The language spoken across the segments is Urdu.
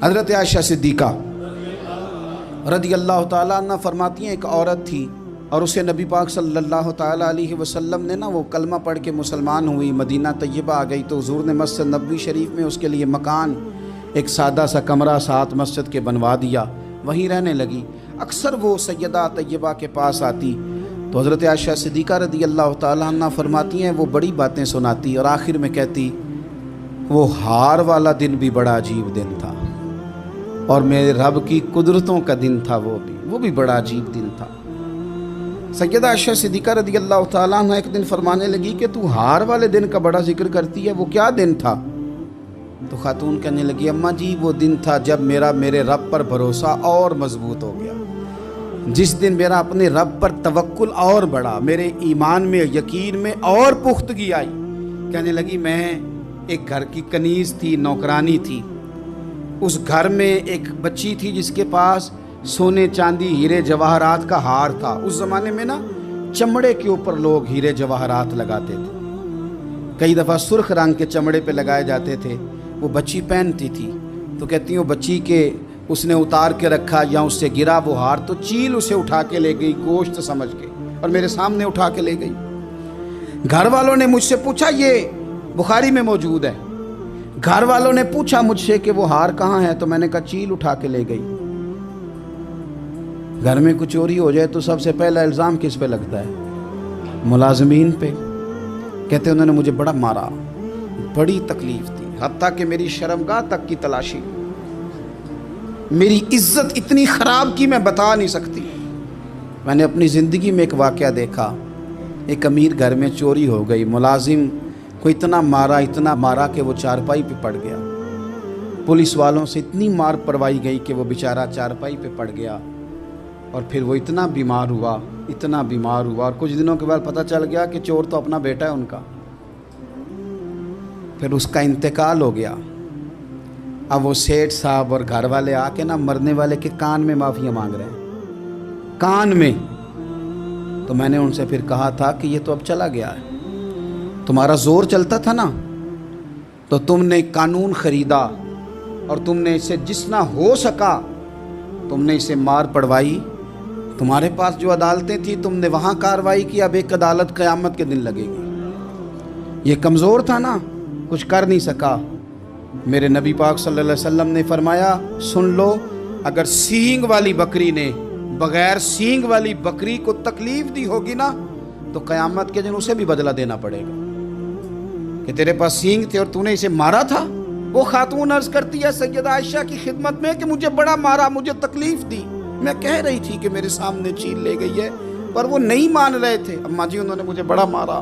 حضرت عائشہ صدیقہ رضی اللہ تعالیٰ عنہ فرماتی ہیں، ایک عورت تھی اور اسے نبی پاک صلی اللہ تعالیٰ علیہ وسلم نے وہ کلمہ پڑھ کے مسلمان ہوئی، مدینہ طیبہ آ گئی تو حضور نے مسجد نبوی شریف میں اس کے لیے مکان، ایک سادہ سا کمرہ ساتھ مسجد کے بنوا دیا، وہیں رہنے لگی۔ اکثر وہ سیدہ طیبہ کے پاس آتی تو حضرت عائشہ صدیقہ رضی اللہ تعالیٰ عنہ فرماتی ہیں وہ بڑی باتیں سناتی اور آخر میں کہتی وہ ہار والا دن بھی بڑا عجیب دن تھا اور میرے رب کی قدرتوں کا دن تھا، وہ بھی بڑا عجیب دن تھا۔ سیدہ عائشہ صدیقہ رضی اللہ تعالیٰ عنہ ایک دن فرمانے لگی کہ تو ہار والے دن کا بڑا ذکر کرتی ہے، وہ کیا دن تھا؟ تو خاتون کہنے لگی اماں جی وہ دن تھا جب میرے رب پر بھروسہ اور مضبوط ہو گیا، جس دن میرا اپنے رب پر توکل اور بڑھا، میرے ایمان میں یقین میں اور پختگی آئی۔ کہنے لگی میں ایک گھر کی کنیز تھی، نوکرانی تھی، اس گھر میں ایک بچی تھی جس کے پاس سونے چاندی ہیرے جواہرات کا ہار تھا۔ اس زمانے میں چمڑے کے اوپر لوگ ہیرے جواہرات لگاتے تھے، کئی دفعہ سرخ رنگ کے چمڑے پہ لگائے جاتے تھے، وہ بچی پہنتی تھی تو کہتی ہیں وہ بچی کے اس نے اتار کے رکھا یا اس سے گرا وہ ہار تو چیل اسے اٹھا کے لے گئی گوشت سمجھ کے اور میرے سامنے اٹھا کے لے گئی۔ گھر والوں نے مجھ سے پوچھا، یہ بخاری میں موجود ہے، گھر والوں نے پوچھا مجھ سے کہ وہ ہار کہاں ہے تو میں نے کہا چیل اٹھا کے لے گئی۔ گھر میں کچھ چوری ہو جائے تو سب سے پہلا الزام کس پہ لگتا ہے؟ ملازمین پہ۔ کہتے انہوں نے مجھے بڑا مارا، بڑی تکلیف تھی، حتیٰ کہ میری شرمگاہ تک کی تلاشی، میری عزت اتنی خراب کی میں بتا نہیں سکتی۔ میں نے اپنی زندگی میں ایک واقعہ دیکھا، ایک امیر گھر میں چوری ہو گئی، ملازم کو اتنا مارا کہ وہ چارپائی پہ پڑ گیا، پولیس والوں سے اتنی مار پروائی گئی کہ وہ بیچارہ چارپائی پہ پڑ گیا اور پھر وہ اتنا بیمار ہوا اور کچھ دنوں کے بعد پتہ چل گیا کہ چور تو اپنا بیٹا ہے ان کا، پھر اس کا انتقال ہو گیا۔ اب وہ سیٹھ صاحب اور گھر والے آ کے مرنے والے کے کان میں معافی مانگ رہے ہیں، کان میں۔ تو میں نے ان سے پھر کہا تھا کہ یہ تو اب چلا گیا ہے، تمہارا زور چلتا تھا تو تم نے قانون خریدا اور تم نے اسے جتنا ہو سکا تم نے اسے مار پڑوائی، تمہارے پاس جو عدالتیں تھیں تم نے وہاں کارروائی کی، اب ایک عدالت قیامت کے دن لگے گی۔ یہ کمزور تھا کچھ کر نہیں سکا۔ میرے نبی پاک صلی اللہ علیہ وسلم نے فرمایا سن لو، اگر سینگ والی بکری نے بغیر سینگ والی بکری کو تکلیف دی ہوگی تو قیامت کے دن اسے بھی بدلہ دینا پڑے گا کہ تیرے پاس سینگ تھے اور تو نے اسے مارا تھا۔ وہ خاتون عرض کرتی ہے سیدہ عائشہ کی خدمت میں کہ مجھے بڑا مارا، مجھے تکلیف دی، میں کہہ رہی تھی کہ میرے سامنے چیل لے گئی ہے پر وہ نہیں مان رہے تھے، اماں جی انہوں نے مجھے بڑا مارا۔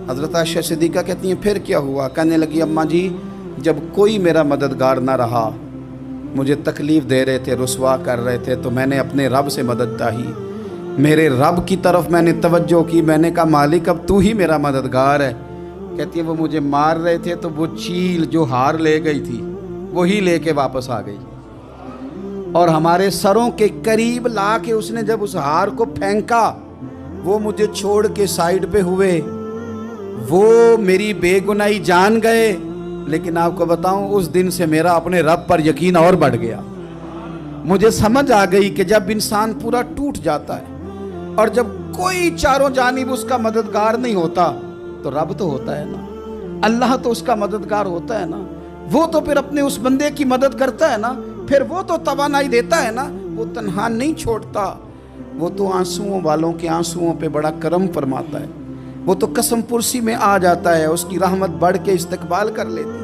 حضرت عائشہ صدیقہ کہتی ہیں پھر کیا ہوا؟ کہنے لگی اماں جی جب کوئی میرا مددگار نہ رہا، مجھے تکلیف دے رہے تھے، رسوا کر رہے تھے، تو میں نے اپنے رب سے مدد چاہی، میرے رب کی طرف میں نے توجہ کی، میں نے کہا مالک اب تو ہی میرا مددگار ہے۔ کہتی ہے وہ مجھے مار رہے تھے تو وہ چیل جو ہار لے گئی تھی وہی لے کے واپس آ گئی اور ہمارے سروں کے قریب لا کے اس نے جب اس ہار کو پھینکا وہ مجھے چھوڑ کے سائیڈ پہ ہوئے، وہ میری بے گناہی جان گئے، لیکن آپ کو بتاؤں اس دن سے میرا اپنے رب پر یقین اور بڑھ گیا۔ مجھے سمجھ آ گئی کہ جب انسان پورا ٹوٹ جاتا ہے اور جب کوئی چاروں جانب اس کا مددگار نہیں ہوتا تو رب تو ہوتا ہے اللہ تو اس کا مددگار ہوتا ہے وہ تو پھر اپنے اس بندے کی مدد کرتا ہے پھر وہ تو توانائی دیتا ہے وہ تنہا نہیں چھوڑتا، وہ تو آنسوؤں والوں کے آنسوؤں پہ بڑا کرم فرماتا ہے، وہ تو قسم پرسی میں آ جاتا ہے، اس کی رحمت بڑھ کے استقبال کر لیتی ہے۔